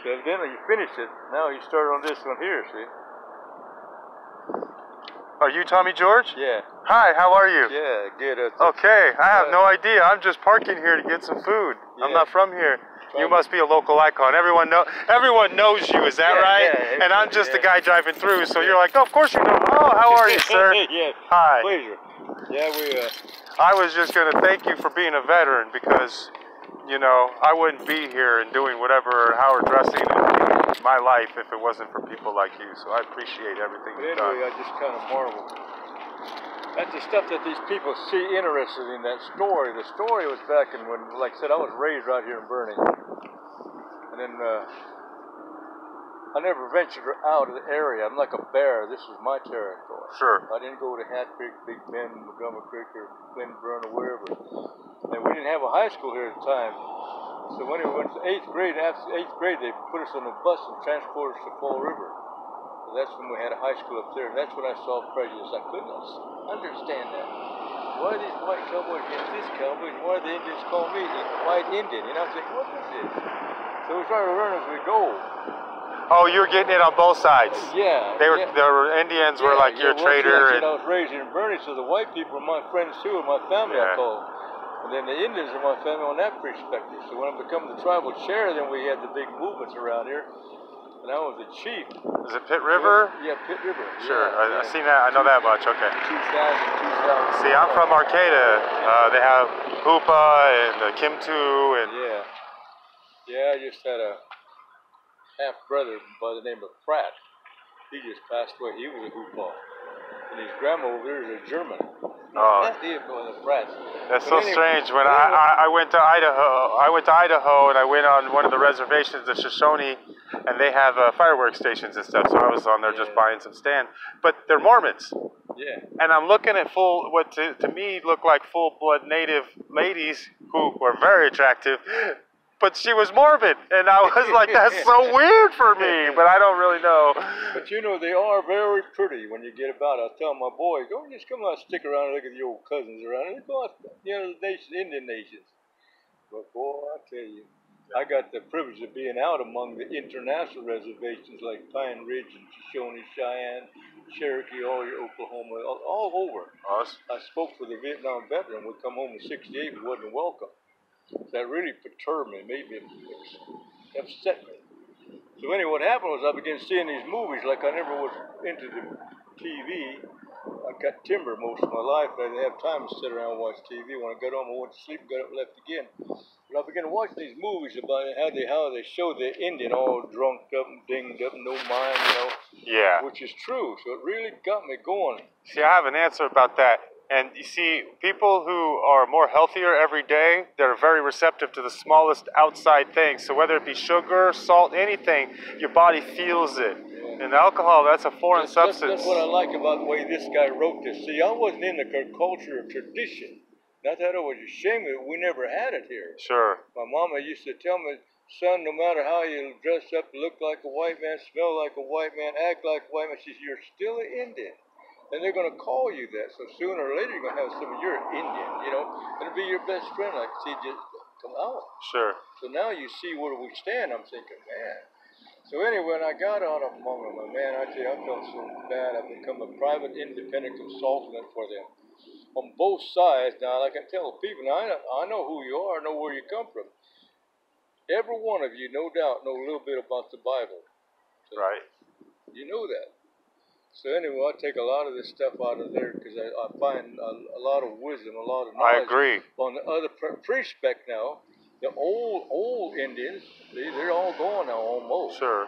So evidently you finished it. Now you start on this one here, see? Are you Tommy George? Yeah. Hi, how are you? Yeah, good. Okay, I have no idea. I'm just parking here to get some food. Yeah. I'm not from here. You must be a local icon. Everyone knows you, is that right? Yeah, and I'm just the guy driving through, so you're like, oh, of course you know. Oh, how are you, sir? Yeah. Hi. Pleasure. Yeah, I was just going to thank you for being a veteran because, you know, I wouldn't be here and doing whatever Howard dressing in my life if it wasn't for people like you. So I appreciate everything you've done. Anyway, I just kind of marvel at the stuff that these people see interested in that story. The story was back in when, like I said, I was raised right here in Burney. And then I never ventured out of the area. I'm like a bear. This is my territory. Sure. I didn't go to Hat Creek, Big Bend, Montgomery Creek, or Glen Burn, or wherever. And we didn't have a high school here at the time. So when we went to 8th grade, after 8th grade, they put us on a bus and transported us to Fall River. So that's when we had a high school up there. And that's when I saw prejudice. I couldn't understand that. Why are these white cowboys against this cowboy? And why are the Indians calling me white Indian? And I was thinking, what is this? So we started learning as we go. Oh, you were getting it on both sides. Yeah. The Indians were like your trader. I was raised here in Burney, so the white people are my friends too, and my family I call. And then the Indians are my family on that perspective. So when I became the tribal chair, then we had the big movements around here. And I was the chief. Is it Pitt River? Yeah, Pitt River. Sure, I've seen that. I know that much. Okay. 2000. See, I'm from Arcata. They have Hoopa and Kimtu and. Yeah, I just had a half brother by the name of Pratt. He just passed away. He was a Hoopa. And his grandma over there is a German. Oh. That's so strange. When I went to Idaho, and I went on one of the reservations of Shoshone, and they have fireworks stations and stuff. So I was on there just buying some stand. But they're Mormons. Yeah. And I'm looking at what to me look like full-blood native ladies who were very attractive. But she was Mormon, and I was like, that's so weird for me, but I don't really know. But you know, they are very pretty when you get about. I tell my boys, don't just come out and stick around and look at the old cousins around. They go out, you know, the Indian nations. But boy, I tell you, I got the privilege of being out among the international reservations like Pine Ridge and Shoshone, Cheyenne, Cherokee, all your Oklahoma, all over. Awesome. I spoke for the Vietnam veteran. We come home in '68, we wasn't welcome. That really perturbed me, made me upset me. So anyway, what happened was I began seeing these movies like I never was into the TV. I got timber most of my life. I didn't have time to sit around and watch TV. When I got home, I went to sleep, got up, left again. But I began to watch these movies about how they show the Indian all drunk up and dinged up, no mind, you know. Yeah. Which is true. So it really got me going. See, I have an answer about that. And you see, people who are more healthier every day, they're very receptive to the smallest outside things. So whether it be sugar, salt, anything, your body feels it. Yeah. And alcohol, that's a foreign substance. That's what I like about the way this guy wrote this. See, I wasn't in the culture of tradition. Not that I was ashamed of it. We never had it here. Sure. My mama used to tell me, son, no matter how you dress up, look like a white man, smell like a white man, act like a white man, she said, you're still an Indian. And they're going to call you that. So sooner or later, you're going to have someone, you're an Indian, you know. It'll be your best friend. Like, see, just come out. Sure. So now you see where we stand. I'm thinking, man. So anyway, when I got out among them, man, I tell you, I felt so bad. I've become a private, independent consultant for them on both sides. Now, like I tell people, now I know who you are, I know where you come from. Every one of you, no doubt, know a little bit about the Bible. So right. You know that. So anyway, I take a lot of this stuff out of there because I find a lot of wisdom, a lot of knowledge. I agree. On the other perspective now, the old Indians, they're all gone now almost. Sure.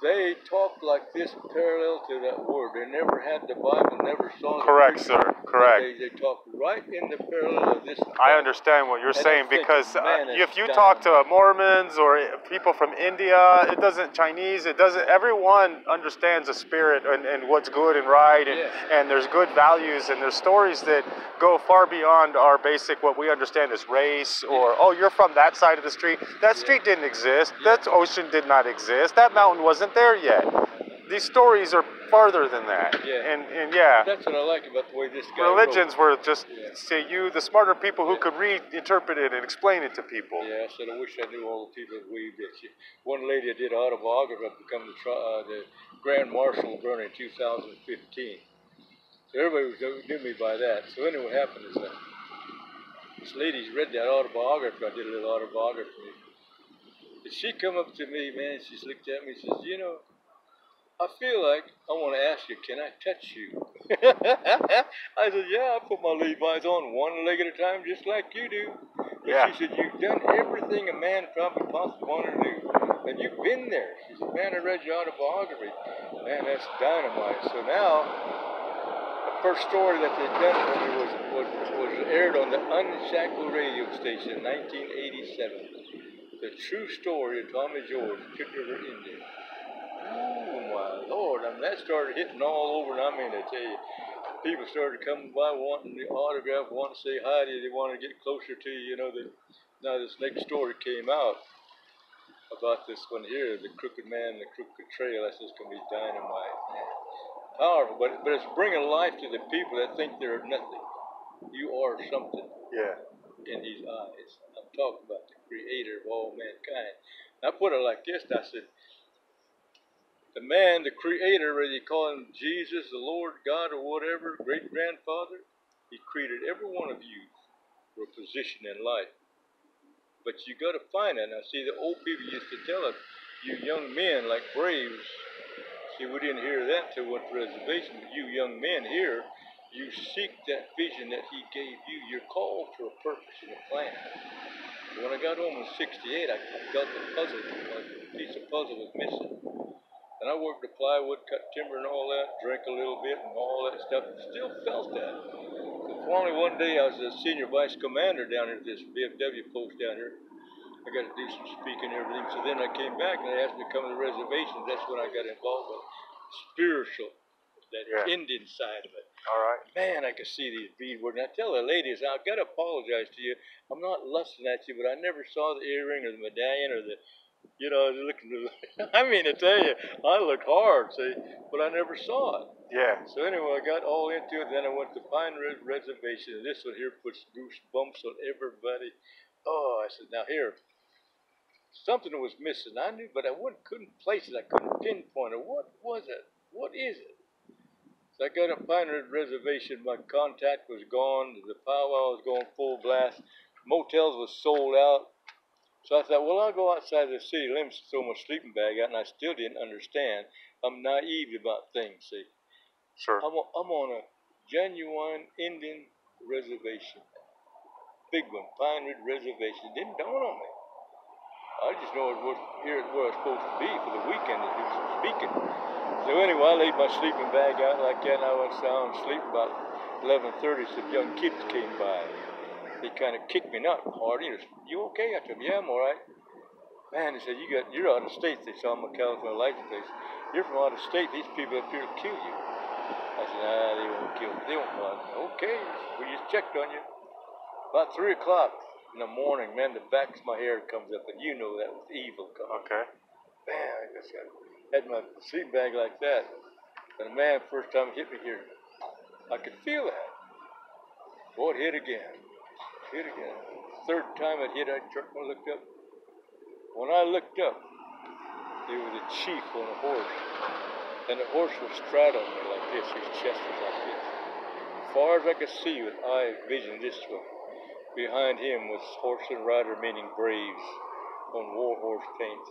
They talk like this parallel to that word. They never had the Bible, never saw the Correct, sir. Correct. They talk right in the parallel of this. I understand what you're saying because if you talk to Mormons or people from India, it doesn't Chinese, it doesn't. Everyone understands the spirit and what's good and right, and there's good values and there's stories that go far beyond our basic what we understand as race or oh you're from that side of the street. That street didn't exist. That ocean did not exist. That mountain wasn't there yet. these stories are farther than that. Yeah. And yeah. That's what I like about the way this guy Religions wrote. were just, say, the smarter people who could read, interpret it, and explain it to people. Yeah, I said, I wish I knew all the people that weaved it. One lady did an autobiography, become the Grand Marshal of Burney in 2015. So everybody knew me by that. So anyway, what happened is that this lady's read that autobiography. I did a little autobiography. And she come up to me, man, she looked at me and says, you know, I feel like I want to ask you, can I touch you? I said, yeah, I put my Levi's on one leg at a time just like you do. But she said, you've done everything a man probably possibly wanted to do. And you've been there. She said, man, I read your autobiography. Man, that's dynamite. So now, the first story that they'd done for me was aired on the Unshackled radio station in 1987. The true story of Tommy George, Pit River Indian. Oh my Lord, I mean, that started hitting all over, and I mean, I tell you, people started coming by wanting the autograph, wanting to say hi to you, they wanted to get closer to you, you know. Now this next story came out about this one here, the Crooked Man, the Crooked Trail. That's just going to be dynamite, man. Powerful, but it's bringing life to the people that think they're nothing. You are something in his eyes. I'm talking about the creator of all mankind. I put it like this, I said, the man, the creator, whether you call him Jesus, the Lord, God, or whatever, great-grandfather, he created every one of you for a position in life. But you got to find it. Now, see, the old people used to tell us, you young men like braves, see, we didn't hear that until we went to reservation, but you young men here, you seek that vision that he gave you. You're called for a purpose and a plan. When I got home in 68, I felt the puzzle, a piece of puzzle was missing. And I worked the plywood, cut timber and all that, drank a little bit and all that stuff, and still felt that. So finally one day I was a senior vice commander down here at this VFW post down here. I got to do some speaking and everything. So then I came back and they asked me to come to the reservations. That's when I got involved with spiritual, that Indian side of it. All right. Man, I could see these beadwork. And I tell the ladies, I've got to apologize to you. I'm not lusting at you, but I never saw the earring or the medallion or the, you know, looking. I mean, to tell you, I looked hard, see, but I never saw it. Yeah. So anyway, I got all into it. Then I went to Pine Ridge Reservation, and this one here puts goosebumps on everybody. Oh, I said, now here, something was missing. I knew, but I couldn't place it. I couldn't pinpoint it. What was it? What is it? So I got a Pine Ridge Reservation. My contact was gone. The powwow was going full blast. Motels was sold out. So I thought, well, I'll go outside the city limits and throw my sleeping bag out, and I still didn't understand. I'm naive about things, see. Sure. I'm on a genuine Indian reservation. Big one, Pine Ridge Reservation. It didn't dawn on me. I just know it was here where I was supposed to be for the weekend to do some speaking. So anyway, I laid my sleeping bag out like that, and I went down and sleep about 11:30. Some young kids came by. They kind of kicked me, not hard. You okay? I told them, yeah, I'm all right. Man, they said, you're out of state. They saw my California license plate. You're from out of state. These people up here will kill you. I said, nah, they won't kill me. They won't bother me. Okay, we just checked on you. About 3 o'clock in the morning, man, the backs of my hair comes up, and you know that was evil coming. Okay. Man, I just had my sleeping bag like that. And man, first time it hit me here, I could feel that. Boy, it hit again. Hit again. Third time it hit, I looked up. When I looked up, there was a chief on a horse. And the horse was straddling me like this. His chest was like this. As far as I could see with eye vision this way, behind him was horse and rider, meaning braves, on war horse paint.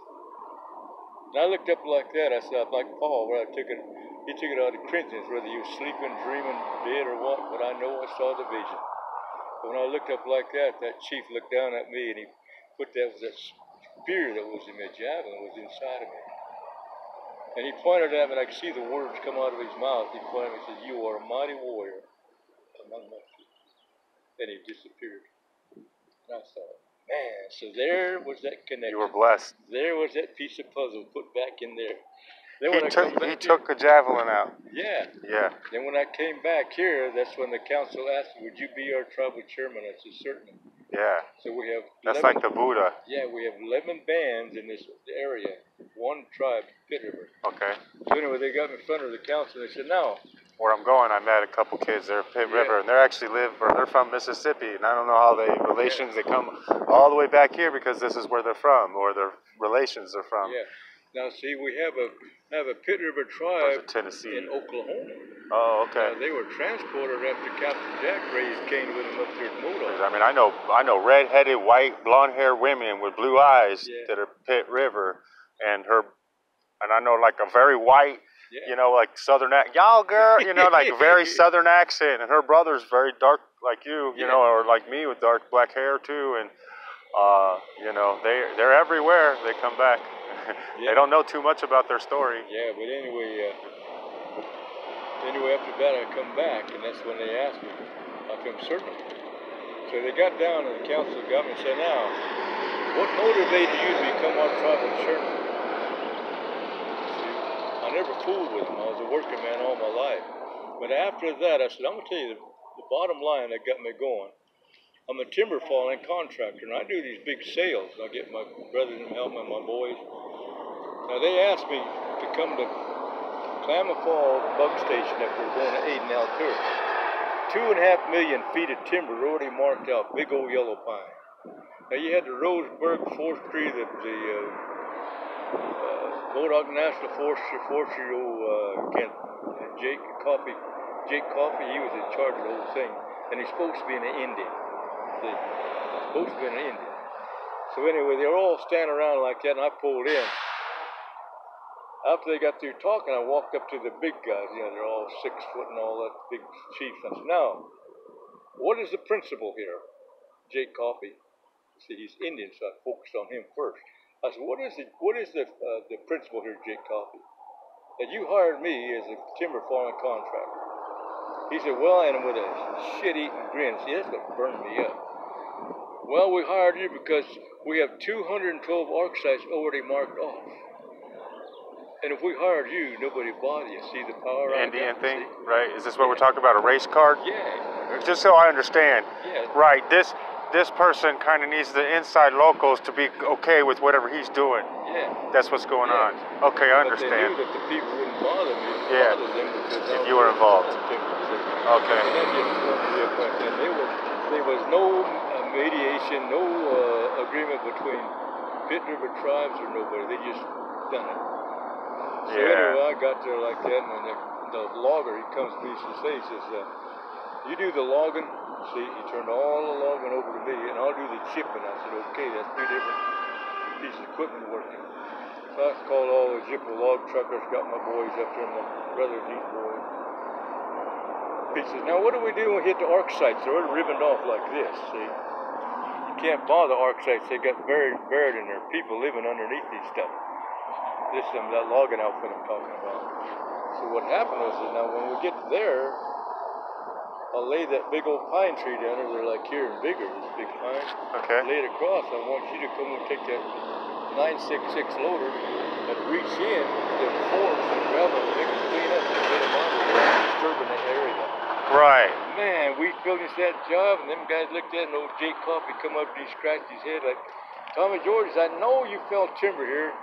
And I looked up like that. I said, like Paul, where he took it out of Corinthians, whether he was sleeping, dreaming, dead, or what, but I know I saw the vision. When I looked up like that, that chief looked down at me, and he put that spear that was in my javelin was inside of me. And he pointed at me, and I could see the words come out of his mouth. He pointed at me and said, you are a mighty warrior among my people. Then he disappeared. And I thought, man, so there was that connection. You were blessed. There was that piece of puzzle put back in there. Then He took a javelin out. Yeah. Yeah. Then when I came back here, that's when the council asked me, would you be our tribal chairman? I said, certainly. Yeah. So we have That's like the Buddha. Yeah, we have 11 bands in this area. one tribe, Pit River. Okay. So anyway, they got me in front of the council, and they said, now. Where I'm going, I met a couple kids there at Pit River, and they're from Mississippi, and I don't know how they relations, they come all the way back here because this is where they're from, or their relations are from. Yeah. Now see, we have a Pit River tribe in Oklahoma. Oh, okay. They were transported after Captain Jack raised Cain with him up there at Modoc. I mean, I know red-headed, white, blonde-haired women with blue eyes that are Pit River, and I know like a very white, you know, like southern y'all girl, you know, like very southern accent, and her brother's very dark like you know, or like me with dark black hair too, and you know, they're everywhere. They come back. They don't know too much about their story. Yeah, but anyway, after that I come back, and that's when they asked me if I'm certain. So they got down, and the council got me and said, now, what motivated you to become our tribal chairman? I never fooled with them. I was a working man all my life. But after that, I said, I'm going to tell you the bottom line that got me going. I'm a timber falling contractor, and I do these big sales. I get my brother to help me, my boys. Now, they asked me to come to Klamath Falls Bug Station if we're going to aid in Altura. 2.5 million feet of timber already marked out, big old yellow pine. Now, you had the Roseburg Forestry, the Modoc National Forestry, Jake Coffey, he was in charge of the whole thing, and he's supposed to be an Indian. See, supposed to be an Indian. So anyway, they were all standing around like that, and I pulled in. After they got through talking, I walked up to the big guys. You know, they're all 6 foot and all that, big chiefs. I said, now, what is the principle here? Jake Coffey. See, he's Indian, so I focused on him first. I said, what is the principle here, Jake Coffey? That you hired me as a timber farming contractor. He said, well, and with a shit-eating grin, see, that's what burned me up. Well, we hired you because we have 212 arc sites already marked off. And if we hired you, nobody would bother you. See the power Indian thing, right? Is this what we're talking about, a race card? Yeah. Just so I understand. Yeah. Right, this person kind of needs the inside locals to be okay with whatever he's doing. Yeah. That's what's going on. Okay, I understand. But they knew that the people wouldn't bother me. Bother them because if you were involved. Okay. And that just wasn't real quick. And there was no mediation, no agreement between Pit River tribes or nobody. They just done it. So anyway, I got there like that, and the logger, he comes to me and he says, you do the logging? See, he turned all the logging over to me, and I'll do the chipping. I said, okay, that's 3 different pieces of equipment working. So I called all the Zipper log truckers, got my boys up there, my brother and his boys. He says, now what do we do when we hit the arc sites? They're already ribboned off like this, see? You can't bother arc sites. They got buried in there. People living underneath these stuff. That logging outfit I'm talking about. So what happened was that now when we get there, I'll lay that big old pine tree down there. They're like here and bigger, this big pine. Okay. Lay it across. I want you to come and take that 966 loader and reach in the forks and grab them and make them clean up and get them out of there, disturbing that area. Right. Man, we finished that job, and them guys looked at it, and old Jake Coffey come up and he scratched his head like, Tommy George, I know you fell timber here.